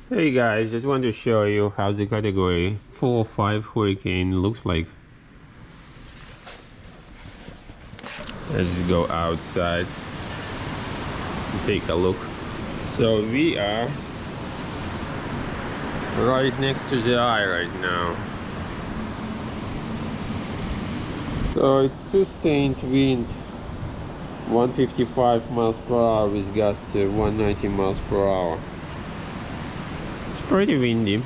Hey guys, just want to show you how the category 4 or 5 hurricane looks like. Let's go outside and take a look. So we are right next to the eye right now. So it's sustained wind 155 miles per hour with gusts 190 miles per hour. It's pretty windy.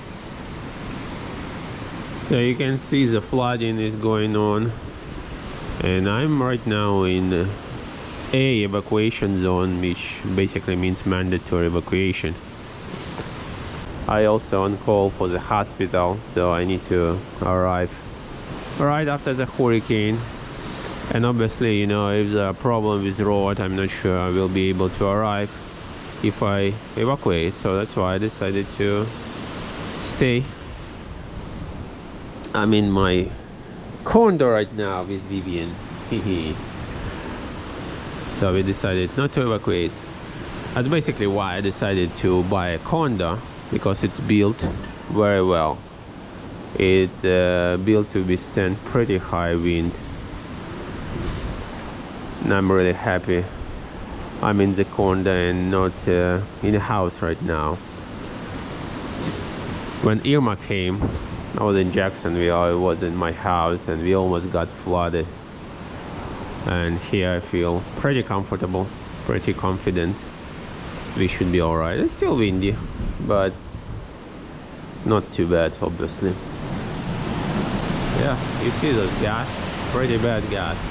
So you can see the flooding is going on, and I'm right now in A evacuation zone, which basically means mandatory evacuation. I also on call for the hospital, so I need to arrive right after the hurricane. And obviously, you know, if there's a problem with road, I'm not sure I will be able to arrive if I evacuate. So that's why I decided to stay. I'm in my condo right now with Vivian. So we decided not to evacuate. That's basically why I decided to buy a condo, because it's built very well. It's built to withstand pretty high wind. And I'm really happy I'm in the condo and not in a house right now. When Irma came, I was in Jacksonville. I was in my house and we almost got flooded. And here I feel pretty comfortable, pretty confident. We should be alright. It's still windy, but not too bad, obviously. Yeah, you see those gusts, pretty bad gusts.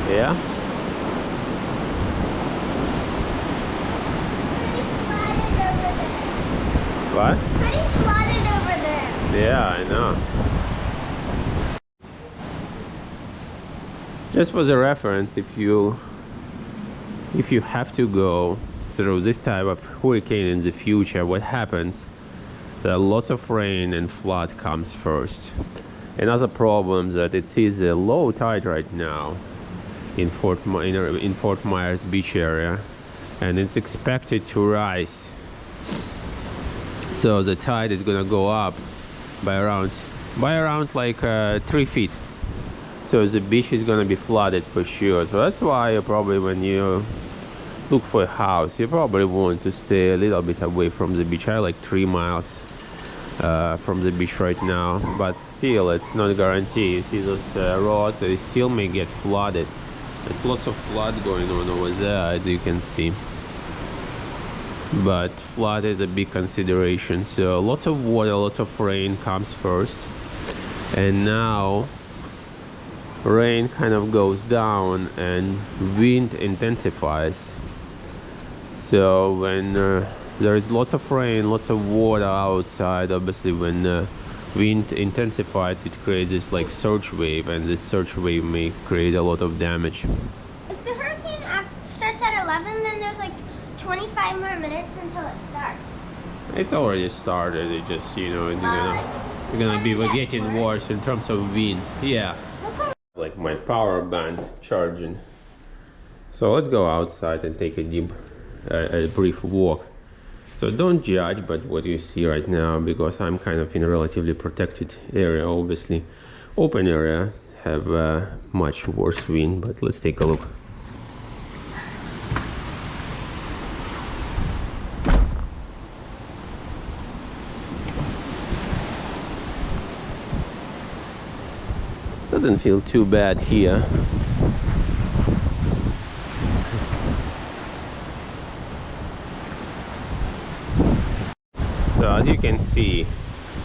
Yeah. What? Pretty flooded over there. Yeah, I know. Just for the reference, if you have to go through this type of hurricane in the future, what happens? There are lots of rain and flood comes first. Another problem that it is a low tide right now in Fort Myers Beach area, and it's expected to rise. So the tide is gonna go up by around like 3 feet. So the beach is gonna be flooded for sure. So that's why probably when you look for a house, you probably want to stay a little bit away from the beach. I like 3 miles from the beach right now, but still it's not a guarantee. You see those roads, they still may get flooded. There's lots of flood going on over there, as you can see. But flood is a big consideration. So lots of water, lots of rain comes first, and now rain kind of goes down and wind intensifies. So when there is lots of rain, lots of water outside, obviously when wind intensifies, it creates this like surge wave, and this surge wave may create a lot of damage. If the hurricane starts at 11, then there's like 25 more minutes until it starts. It's already started. It just, you know, it's gonna be getting worse in terms of wind. Yeah. Like my power bank charging. So let's go outside and take a brief walk. So don't judge but what you see right now, because I'm kind of in a relatively protected area. Obviously open area have much worse wind, but let's take a look. Doesn't feel too bad here. So as you can see,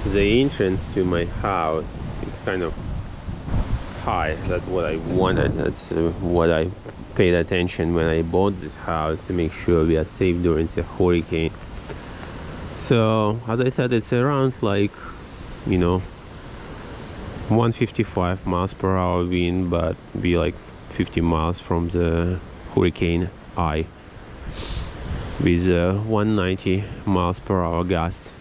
the entrance to my house is kind of high. That's what I wanted. That's what I paid attention when I bought this house, to make sure we are safe during the hurricane. So as I said, it's around like, you know, 155 miles per hour wind, but be like 50 miles from the hurricane eye, with 190 miles per hour gust.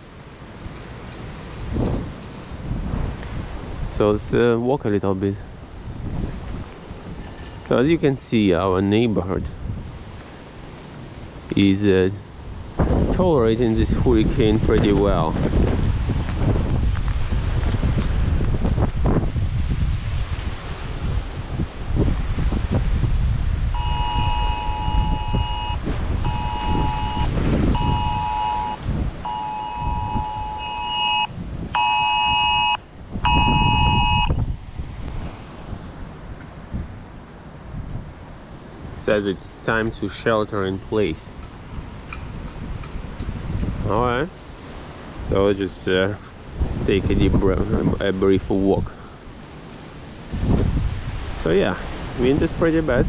So let's walk a little bit. So as you can see, our neighborhood is tolerating this hurricane pretty well. Says it's time to shelter in place. All right, so just take a brief walk. So yeah, wind is pretty bad.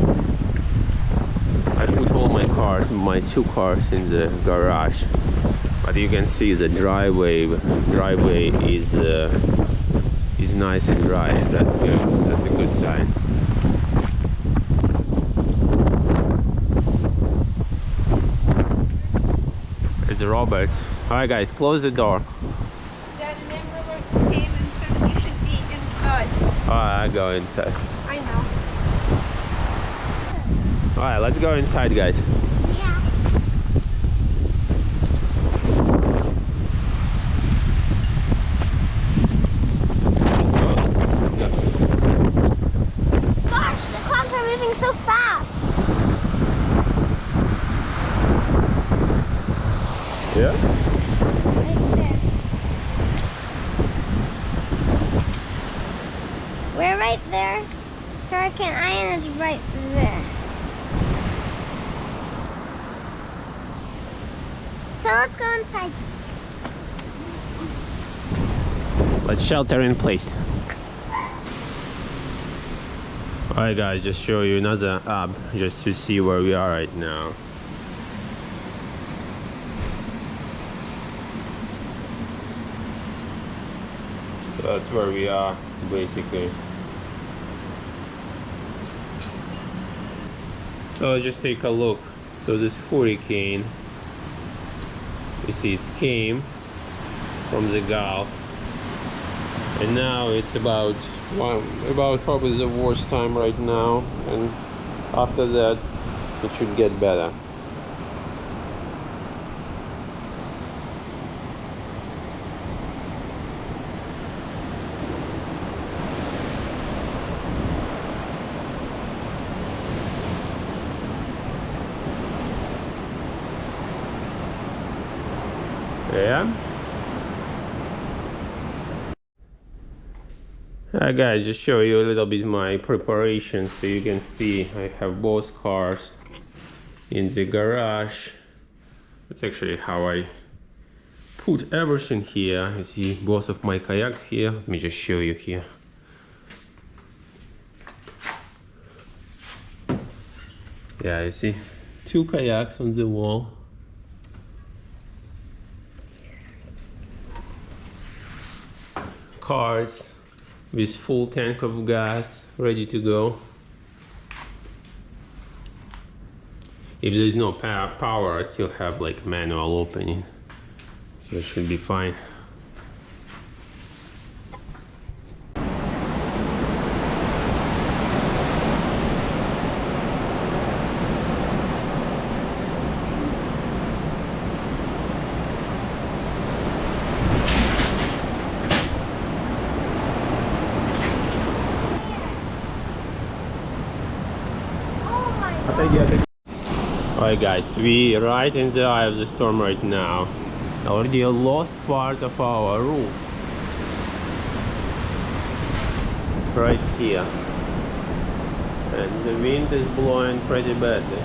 I put all my two cars in the garage, but you can see the driveway is nice and dry. That's good. That's a good sign. It's Robert. Alright guys, close the door. That member alerts came and said that you should be inside. Alright, I go inside. I know. Alright, let's go inside, guys. Yeah. Gosh, the clouds are moving so fast. Yeah? Right there. We're right there. Hurricane Ian is right there. So let's go inside. Let's shelter in place. Alright guys, just show you another app just to see where we are right now. So that's where we are basically. So just take a look. So this hurricane, you see it came from the Gulf, and now it's about probably the worst time right now, and after that it should get better. Yeah. Guys, just show you a little bit my preparation so you can see I have both cars in the garage. That's actually how I put everything here. You see both of my kayaks here. Let me just show you here. Yeah, you see two kayaks on the wall. Cars with full tank of gas ready to go. If there's no power, I still have like manual opening, so it should be fine. Alright guys, we right in the eye of the storm right now. Already lost part of our roof. Right here. And the wind is blowing pretty badly.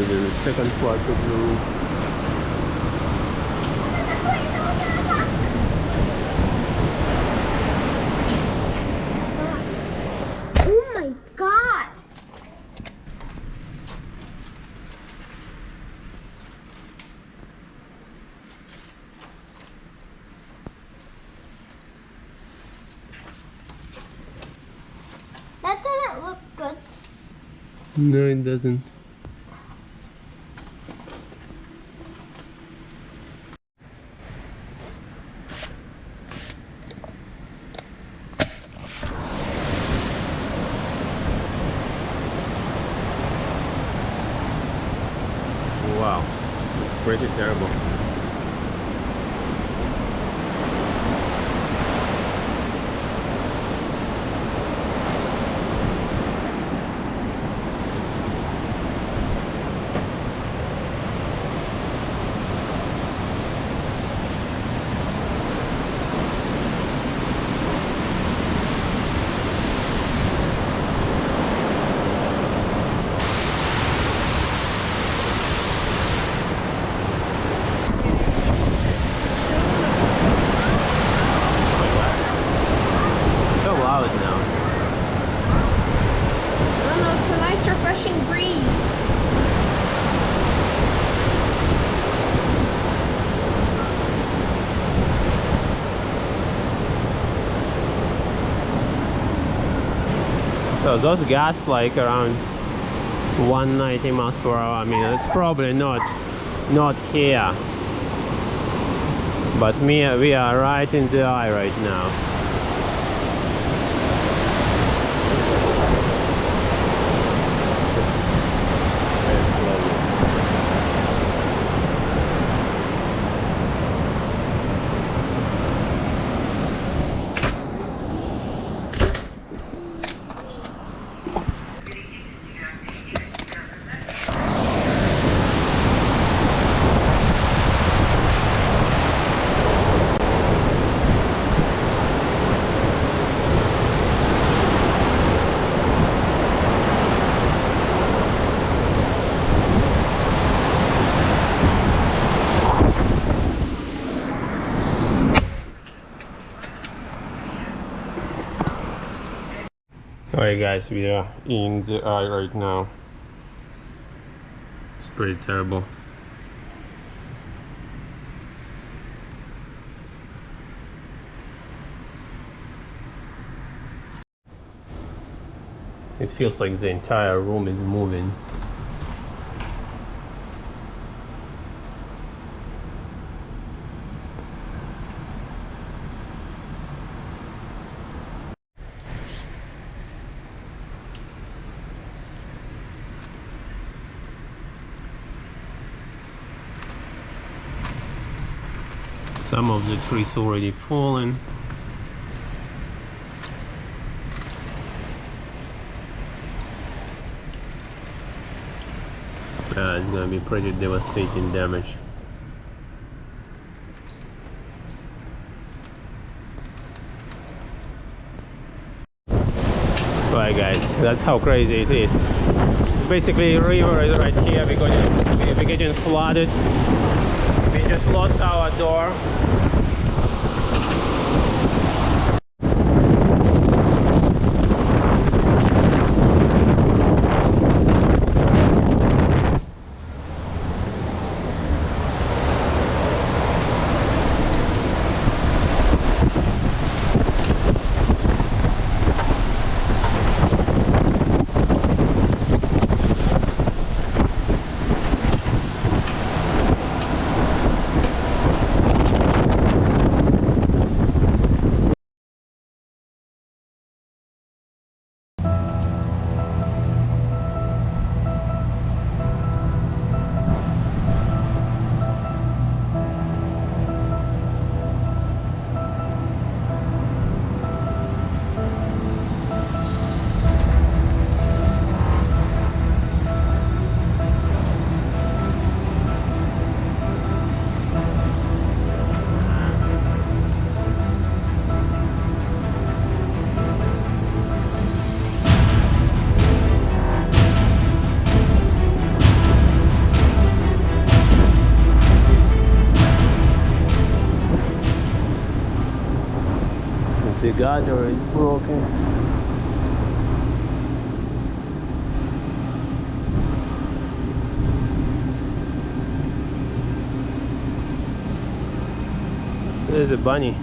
The second part of the roof. Oh my god! No, it doesn't. Wow, it's pretty terrible. So loud now. I don't know, it's a nice refreshing breeze. So those gas like around 190 miles per hour. I mean, it's probably not here, but we are right in the eye right now. Alright guys, we are in the eye right now. It's pretty terrible. It feels like the entire room is moving. Some of the trees already fallen. It's gonna be pretty devastating damage. Right guys, that's how crazy it is. Basically river is right here. We're getting flooded. We just lost our door. The gutter is broken. There's a bunny.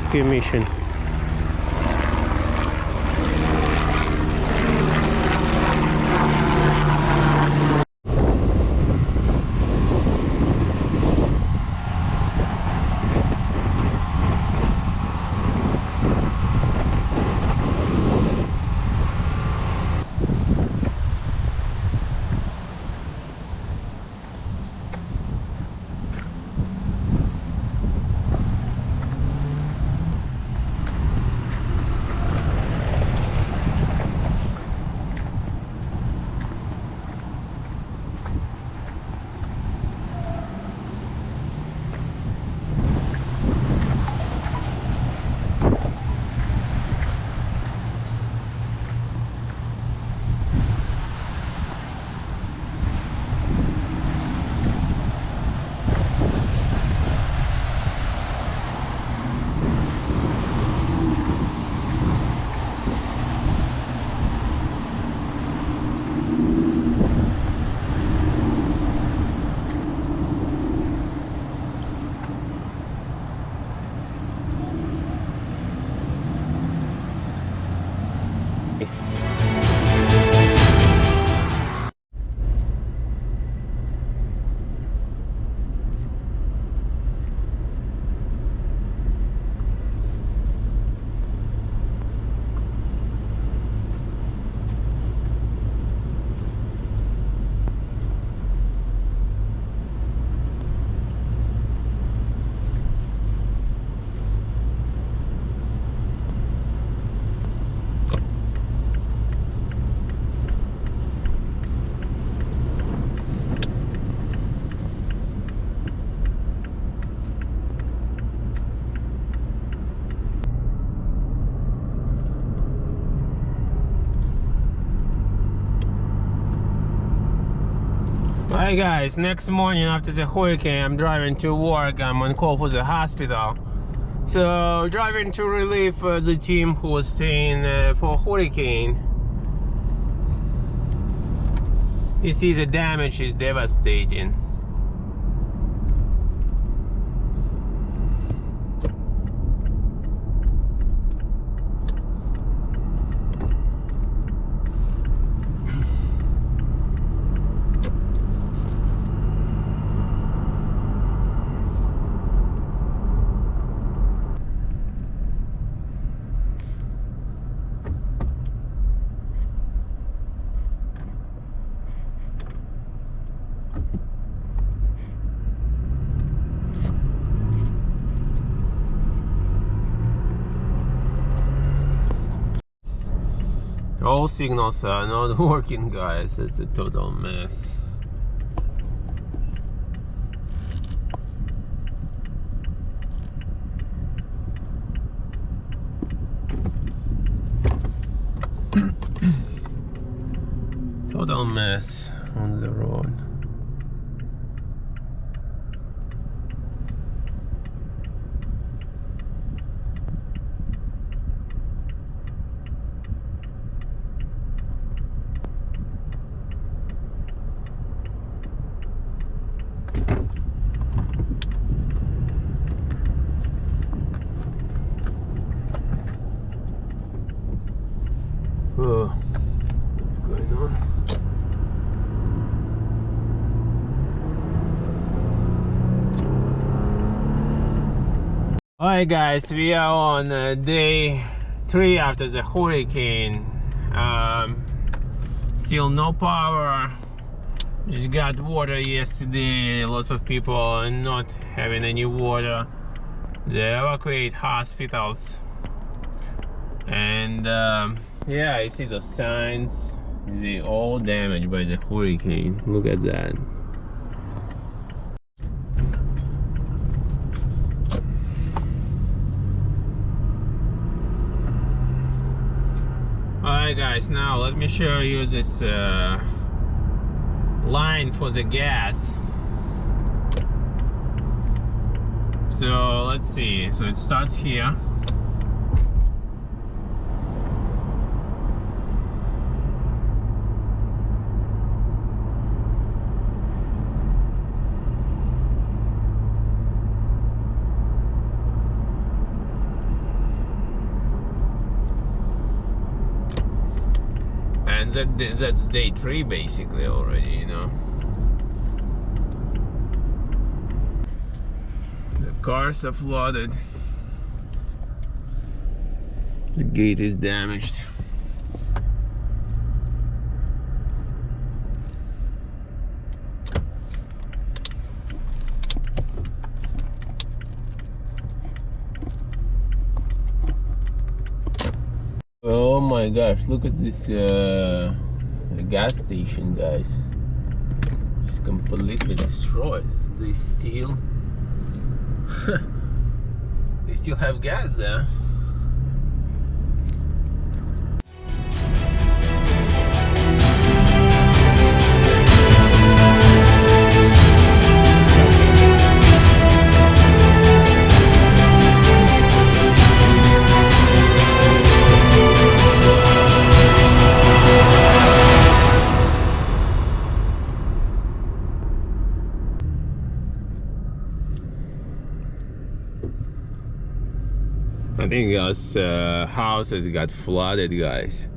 rescue mission. Hi guys, next morning after the hurricane, I'm driving to work. I'm on call for the hospital. So driving to relieve the team who was staying for hurricane. You see the damage is devastating. All signals are not working, guys. It's a total mess. Total mess on the road. Oh, what's going on? Alright guys, we are on day 3 after the hurricane. Still no power. Just got water yesterday. Lots of people are not having any water. They evacuate hospitals. And yeah, I see the signs. They're all damaged by the hurricane. Look at that. Alright guys, now let me show you this line for the gas. So let's see, so it starts here. and that's day 3 basically already, you know. The cars are flooded. The gate is damaged. Oh my gosh, look at this gas station, guys. It's completely destroyed. They still they still have gas there. I think us houses got flooded, guys.